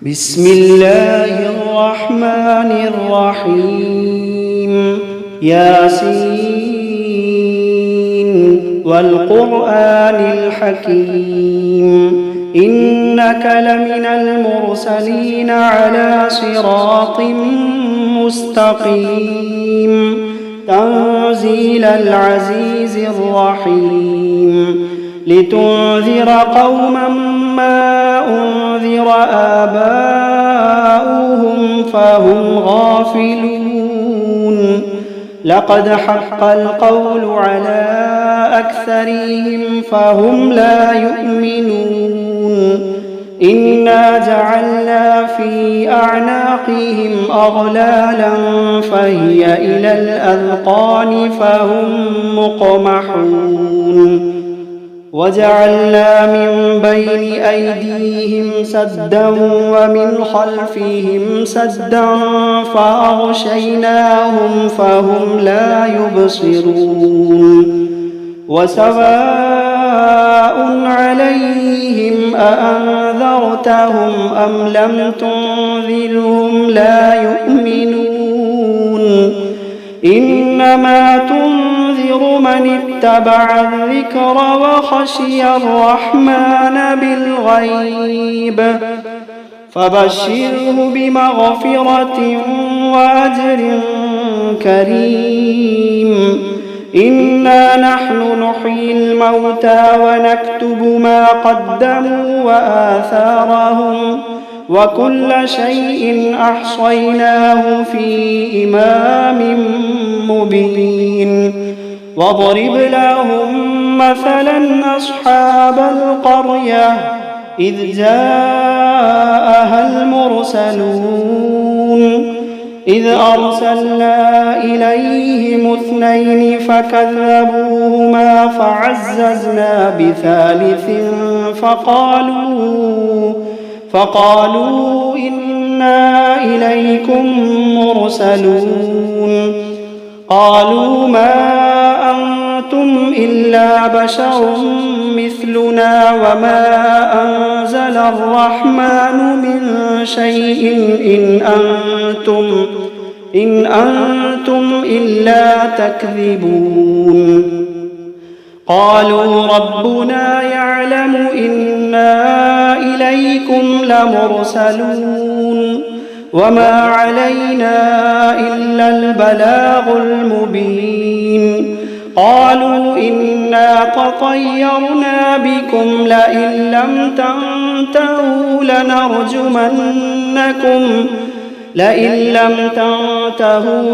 بسم الله الرحمن الرحيم ياسين والقرآن الحكيم إنك لمن المرسلين على صراط مستقيم تنزيل العزيز الرحيم لتنذر قوما ما أنذر آباؤهم فهم غافلون لقد حق القول على أكثرهم فهم لا يؤمنون إنا جعلنا في أعناقهم أغلالا فهي إلى الأذقان فهم مقمحون وجعلنا من بين أيديهم سدا ومن خلفهم سدا فأغشيناهم فهم لا يبصرون وسواء عليهم أأنذرتهم أم لم تنذرهم لا يؤمنون إنما تنذر من اتبع الذكر وخشي الرحمن بالغيب فبشره بمغفرة وأجر كريم إنا نحن نحيي الموتى ونكتب ما قدموا وآثارهم وكل شيء أحصيناه في إمام مبين واضرب لهم مثلا أصحاب القرية إذ جاءها المرسلون إذ أرسلنا إليهم 2 فكذبوهما فعززنا بثالث فقالوا إنا إليكم مرسلون قالوا ما أنتم إلا بشر مثلنا وما أنزل الرحمن من شيء إن أنتم إلا تكذبون قالوا ربنا يعلم إنا إليكم لمرسلون وما علينا إلا البلاغ المبين قالوا إنا تطيرنا بكم لئن لم تنتهوا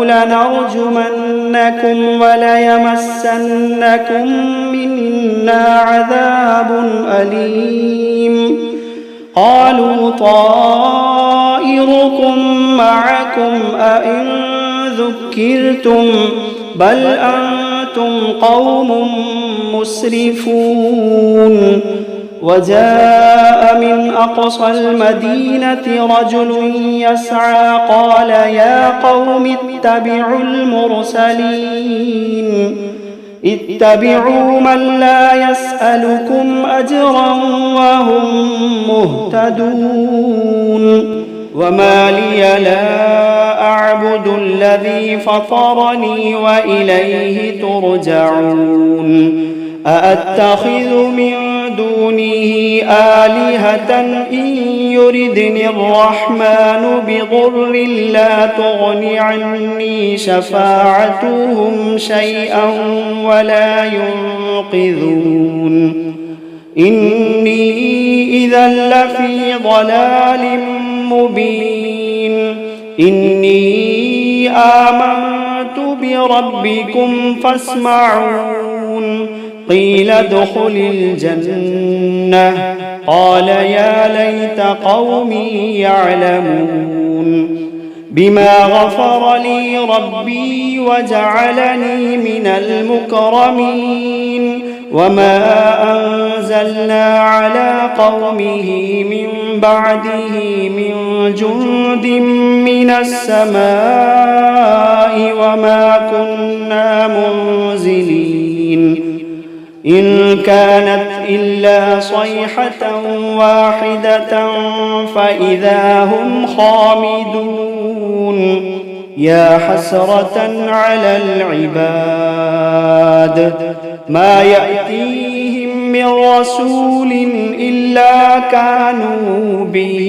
لنرجمنكم وليمسنكم منا عذاب أليم قالوا طائركم معكم أئن ذكرتم بل أنتم قوم مسرفون وجاء من أقصى المدينة رجل يسعى قال يا قوم اتبعوا من لا يسألكم أجرا وهم مهتدون وما لي لا أعبد الذي فطرني وإليه ترجعون أأتخذ من دونه آلهة إن يردني الرحمن بضر لا تغن عني شفاعتهم شيئا ولا ينقذون إني إذا لفي ضلال مبين إني آمنت بربكم فاسمعون قيل ادخل الجنة قال يا ليت قومي يعلمون بما غفر لي ربي وجعلني من المكرمين وما أنزلنا على قومه من بعده من جند من السماء وما كنا منزلين إن كانت إلا صيحة واحدة فإذا هم خامدون يا حسرة على العباد ما يأتيهم من رسول إلا كانوا به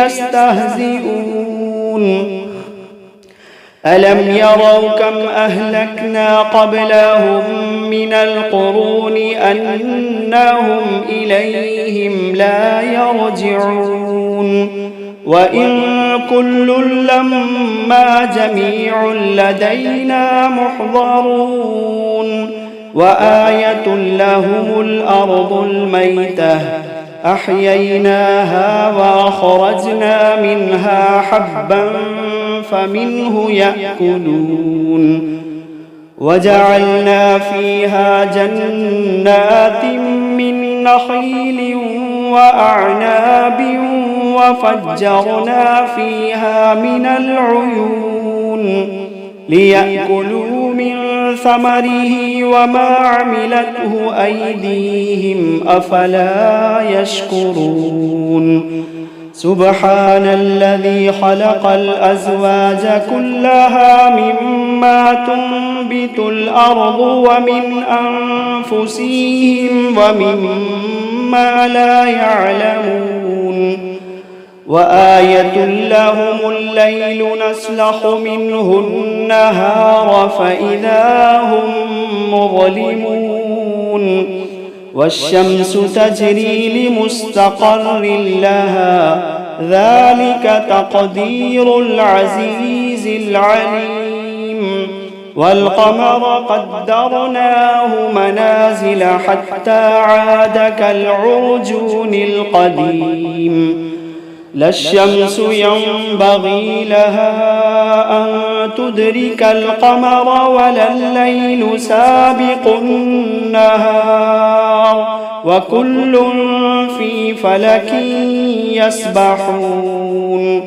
يستهزئون ألم يروا كم أهلكنا قبلهم من القرون أنهم إليهم لا يرجعون وإن كل لما جميع لدينا محضرون وآية لهم الأرض الميتة أحييناها وأخرجنا منها حبا فمنه يأكلون وجعلنا فيها جنات من نخيل وأعناب وفجرنا فيها من العيون ليأكلوا من ثمره وما عملته أيديهم أفلا يشكرون سبحان الذي خلق الأزواج كلها مما تنبت الأرض ومن أنفسهم ومما لا يعلمون وآية لهم الليل نسلخ منه النهار فإذا هم مظلمون والشمس تجري لمستقر لها ذلك تقدير العزيز العليم والقمر قدرناه منازل حتى عاد كالعرجون القديم لا الشمس ينبغي لها أن تدرك القمر ولا الليل سابق النهار وكل في فلك يسبحون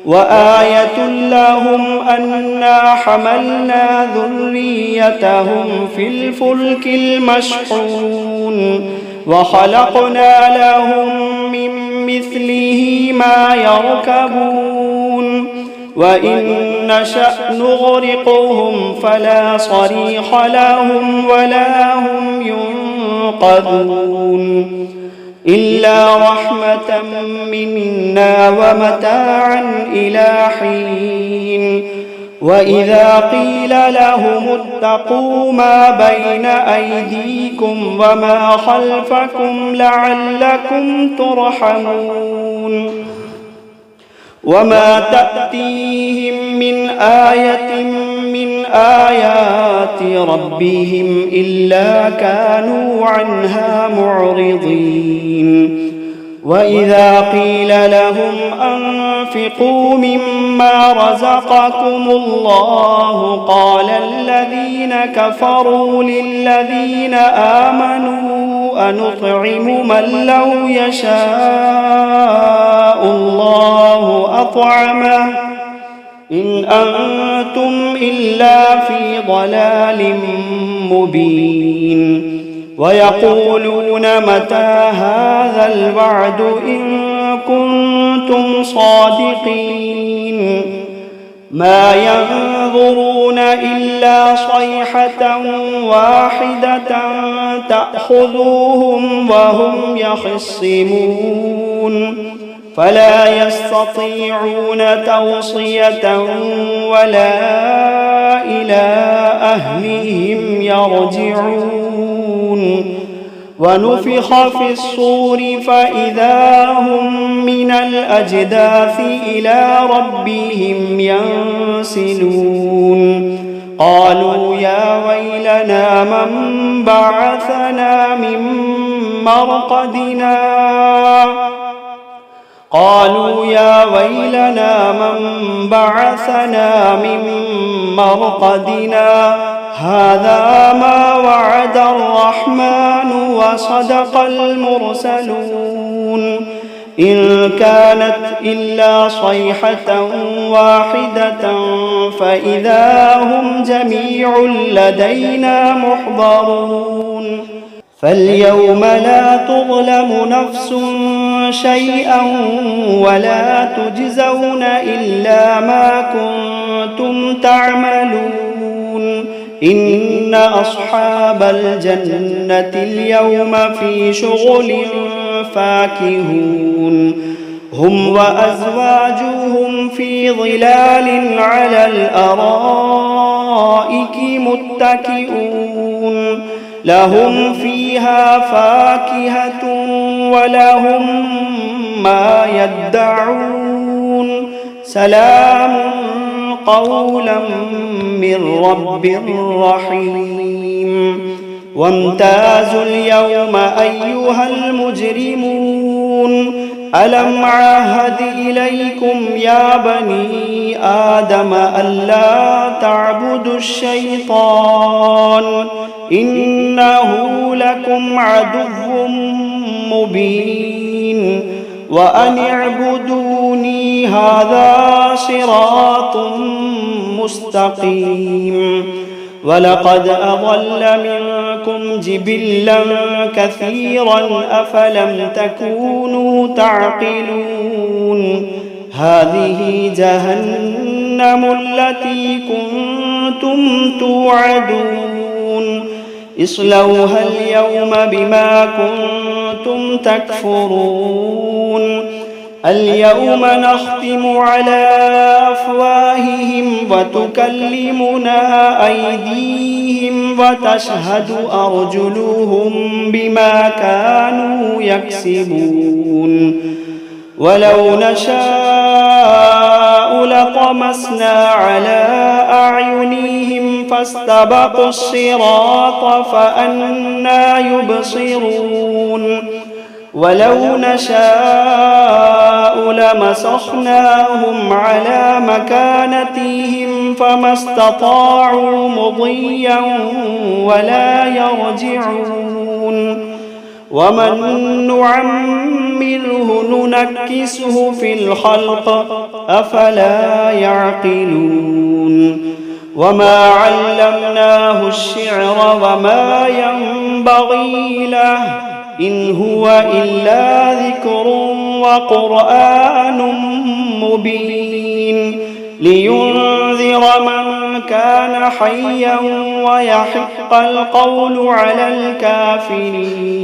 وآية لهم أنا حملنا ذريتهم في الفلك المشحون وخلقنا لهم من مثله ما يركبون وإن نشأ نغرقهم فلا صريخ لهم ولا هم ينقذون إلا رحمة منا ومتاعا إلى حين وإذا قيل لهم اتقوا ما بين أيديكم وما خلفكم لعلكم ترحمون وما تأتيهم من آية من آيات ربهم إلا كانوا عنها معرضين وإذا قيل لهم أنفقوا مما رزقكم الله قال الذين كفروا للذين آمنوا أنطعم من لو يشاء الله أطعمه إن أنتم إلا في ضلال مبين ويقولون متى هذا الوعد إن كنتم صادقين ما ينظرون إلا صيحة واحدة تأخذوهم وهم يخصمون فلا يستطيعون توصية ولا إلى أهلهم يرجعون ونفخ في الصور فإذا هم من الأجداث إلى ربهم ينسلون قالوا يا ويلنا من بعثنا من مرقدنا قالوا يا ويلنا من بعثنا من مرقدنا هذا ما وعد الرحمن وصدق المرسلون إن كانت إلا صيحة واحدة فإذا هم جميع لدينا محضرون فاليوم لا تظلم نفس شيئا ولا تجزون إلا ما كنتم تعملون إن أصحاب الجنة اليوم في شغل فاكهون هم وأزواجهم في ظلال على الأرائك متكئون لهم فيها فاكهة ولهم ما يدعون سلام قولا من رب رحيم وامتازوا اليوم أيها المجرمون ألم عاهد إليكم يا بني آدم ألا تعبدوا الشيطان إنه لكم عدو مبين وأن اعبدوني هذا صراط مستقيم ولقد أضل منكم جبلا كثيرا أفلم تكونوا تعقلون هذه جهنم التي كنتم توعدون اصلوها اليوم بما كنتم تكفرون اليوم نختم على أفواههم وتكلمنا أيديهم وتشهد أرجلهم بما كانوا يكسبون ولو نشاء لطمسنا على أعينهم فاستبقوا الصراط فأنى يبصرون ولو نشاء لمسخناهم على مكانتهم فما استطاعوا مضيا ولا يرجعون ومن نعمره ننكسه في الخلق أفلا يعقلون وما علمناه الشعر وما ينبغي له إن هو إلا ذكر وقرآن مبين لينذر من كان حيا ويحق القول على الكافرين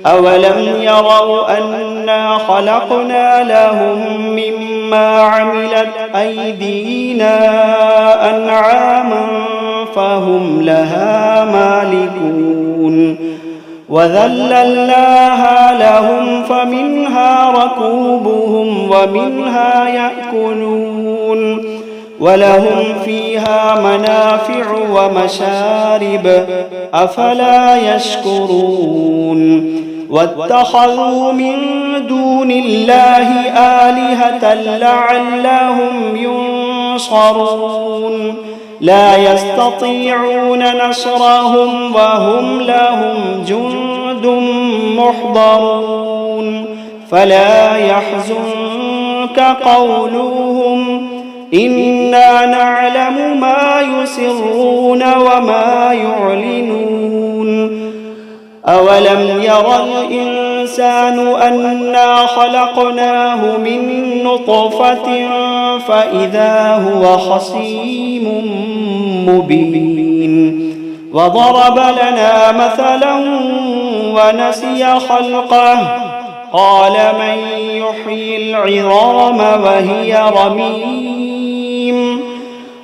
أولم يروا أنا خلقنا لهم مما عملت أيدينا أنعاما فهم لها مالكون وذللناها لهم فمنها ركوبهم ومنها يأكلون ولهم فيها منافع ومشارب أفلا يشكرون واتخذوا من دون الله آلهة لعلهم ينصرون لا يستطيعون نصرهم وهم لهم جند محضرون فلا يحزنك قولهم إنا نعلم ما يسرون وما يعلنون أولم يرى الإنسان أنا خلقناه من نطفة فإذا هو خصيم مبين وضرب لنا مثلا ونسي خلقه قال من يحيي العظام وهي رميم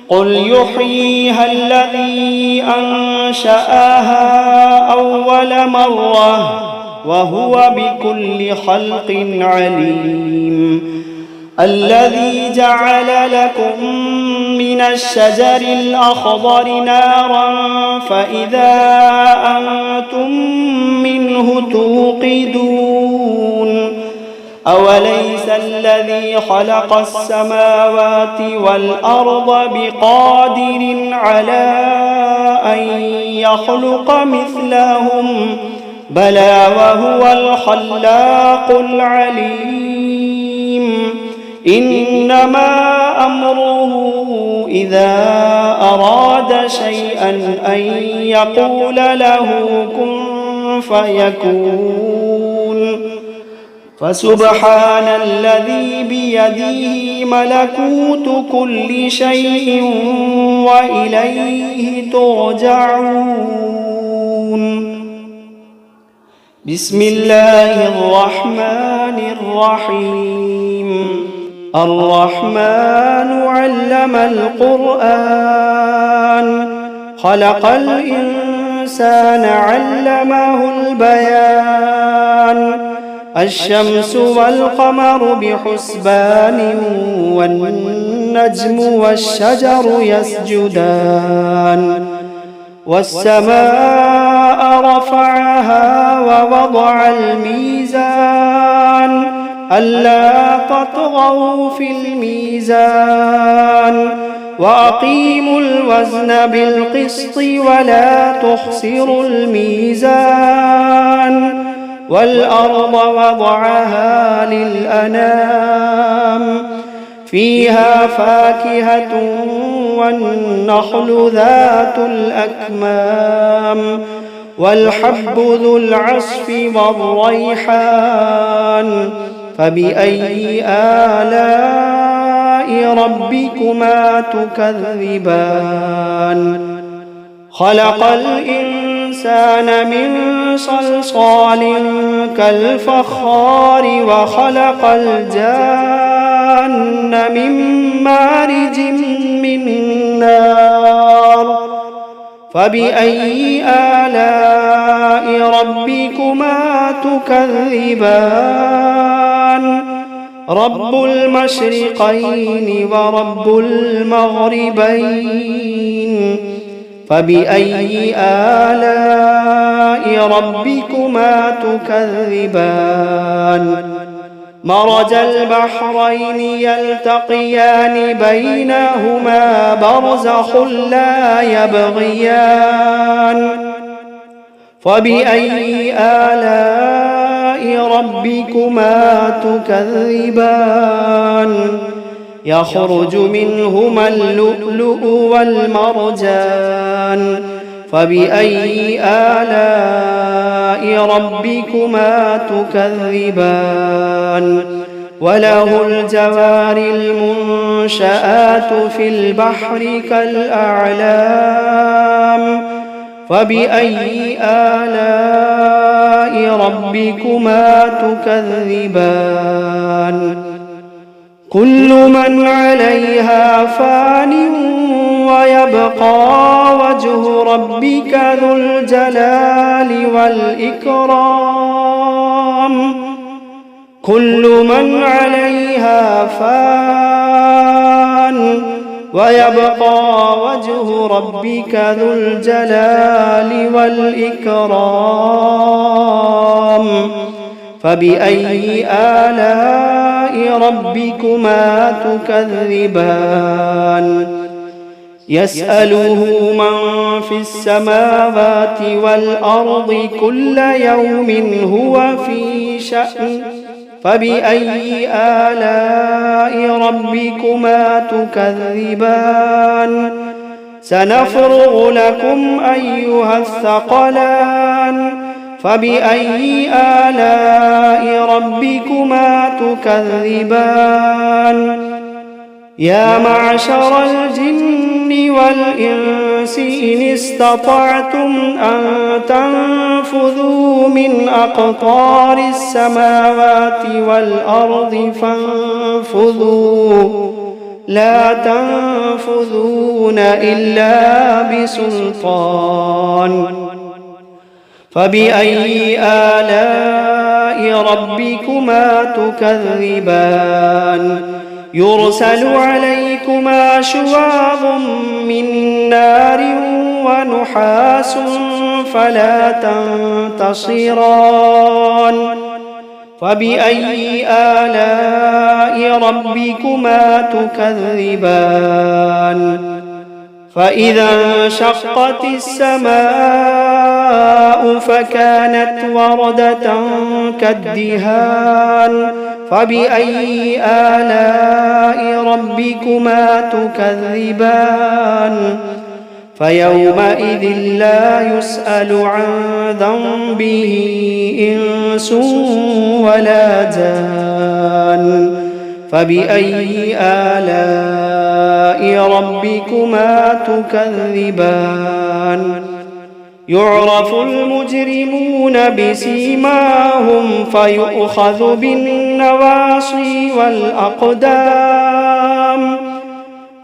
قل يحييها الذي أنشأها أول مرة وهو بكل خلق عليم الذي جعل لكم من الشجر الأخضر نارا فإذا أنتم منه توقدون أوليس الذي خلق السماوات والأرض بقادر على أن يخلق مثلهم بلى وهو الخلاق العليم إنما أمره إذا أراد شيئا أن يقول له كن فيكون. فسبحان الذي بيده ملكوت كل شيء وإليه ترجعون. بسم الله الرحمن الرحيم. الرحمن علم القرآن خلق الإنسان علمه البيان. الشمس والقمر بحسبان والنجم والشجر يسجدان. والسماء رفعها ووضع الميزان ألا تطغوا في الميزان وأقيموا الوزن بالقسط ولا تخسروا الميزان. والأرض وضعها للأنام فيها فاكهة والنخل ذات الأكمام والحب ذو العصف والريحان. فبأي آلاء ربكما تكذبان؟ خلق الإنسان من صلصال كالفخار وخلق الجان من مارج من نار. فبأي آلاء ربكما تكذبان؟ رب المشرقين ورب المغربين. فبأي آلاء ربكما تكذبان؟ مرج البحرين يلتقيان بينهما برزخ لا يبغيان. فبأي آلاء ربكما تكذبان؟ يخرج منهما اللؤلؤ والمرجان. فبأي آلاء ربكما تكذبان؟ وله الجوار المنشآت في البحر كالأعلام. فبأي آلاء ربكما تكذبان؟ كل من عليها فان ويبقى وجه ربك ذو الجلال والإكرام. كل من عليها فان ويبقى وجه ربك ذو الجلال والإكرام. فبأي آلاء ربكما تكذبان؟ يسأله من في السماوات والأرض كل يوم هو في شأن. فبأي آلاء ربكما تكذبان؟ سنفرغ لكم أيها الثقلان. فبأي آلاء ربكما تكذبان؟ يا معشر الجن والإنس إن استطعتم أن تنفذوا من أقطار السماوات والأرض فانفذوا لا تنفذون إلا بسلطان. فبأي آلاء ربكما تكذبان؟ يرسل عليكما شواظ من نار ونحاس فلا تنتصران. فبأي آلاء ربكما تكذبان؟ فإذا انشقت السماء فكانت وردة كالدهان. فبأي آلاء ربكما تكذبان؟ فيومئذ لا يسأل عن ذنبه إنس ولا جان فبأي آلاء ربكما تكذبان يعرف المجرمون بسيماهم فيؤخذ بالنواصي والأقدام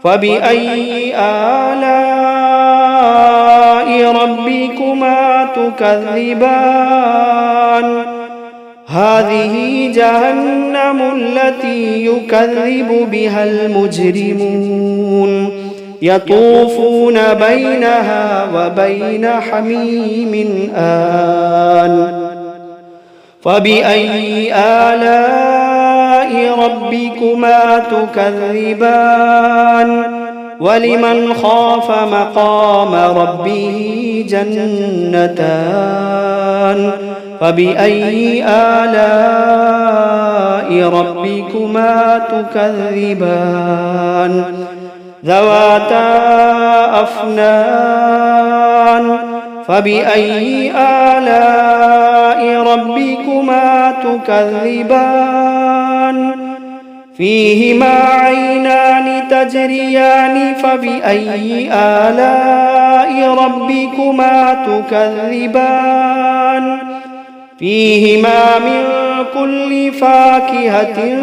فبأي آلاء ربكما تكذبان هذه جهنم التي يكذب بها المجرمون يطوفون بينها وبين حميم آن فبأي آلاء ربكما تكذبان ولمن خاف مقام ربه جنتان فبأي آلاء ربكما تكذبان ذواتا أفنان فبأي آلاء ربكما تكذبان فيهما عينان تجريان فبأي آلاء ربكما تكذبان فيهما من كل فاكهة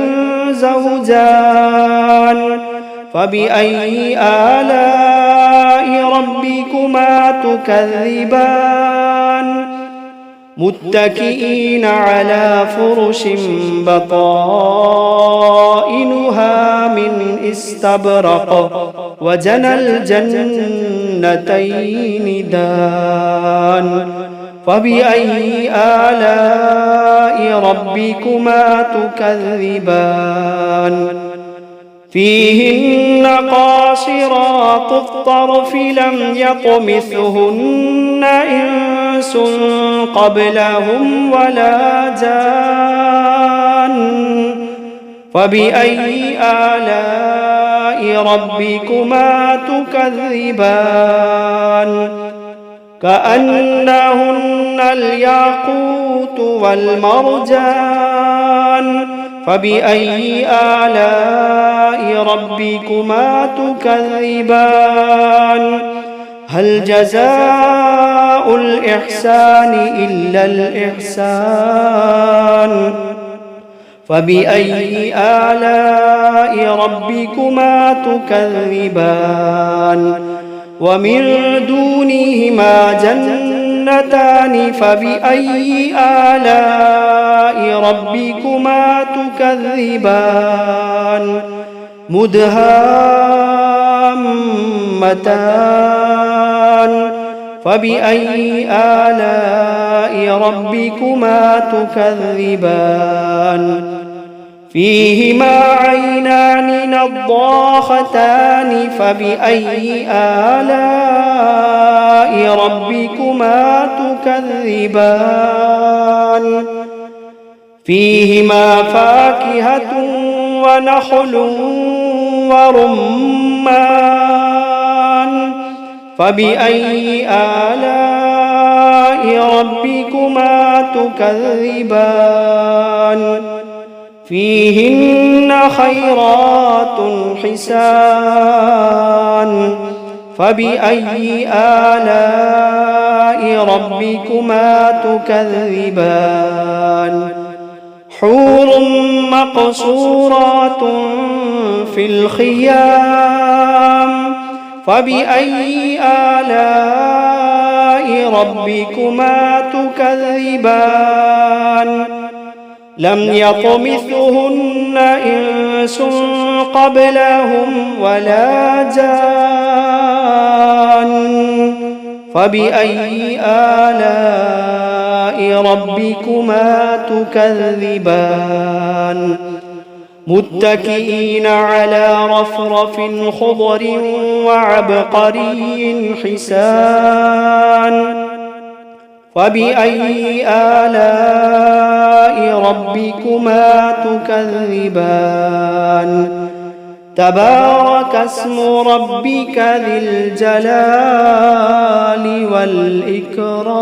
زوجان فبأي آلاء ربكما تكذبان متكئين على فرش بطائنها من استبرق وجنى الجنتين دان فبأي آلاء ربكما تكذبان فيهن قاصرات الطرف لم يطمثهن إنس قبلهم ولا جان فبأي آلاء ربكما تكذبان كأنهن الياقوت والمرجان فبأي آلاء ربكما تكذبان هل جزاء الإحسان إلا الإحسان فبأي آلاء ربكما تكذبان ومن دونهما جنتان فبأي آلاء ربكما تكذبان مدهامتان فبأي آلاء ربكما تكذبان فيهما عينان نضاختان فبأي آلاء ربكما تكذبان فيهما فاكهة ونخل ورمان فبأي آلاء ربكما تكذبان فيهن خيرات حسان فبأي آلاء ربكما تكذبان حور مقصورات في الخيام فبأي آلاء ربكما تكذبان لم يطمثهن إنس قبلهم ولا جان فبأي آلاء ربكما تكذبان متكئين على رفرف خضر وعبقري حسان فبأي آلاء ربكما تكذبان تبارك اسم ربك ذي الجلال والإكرام.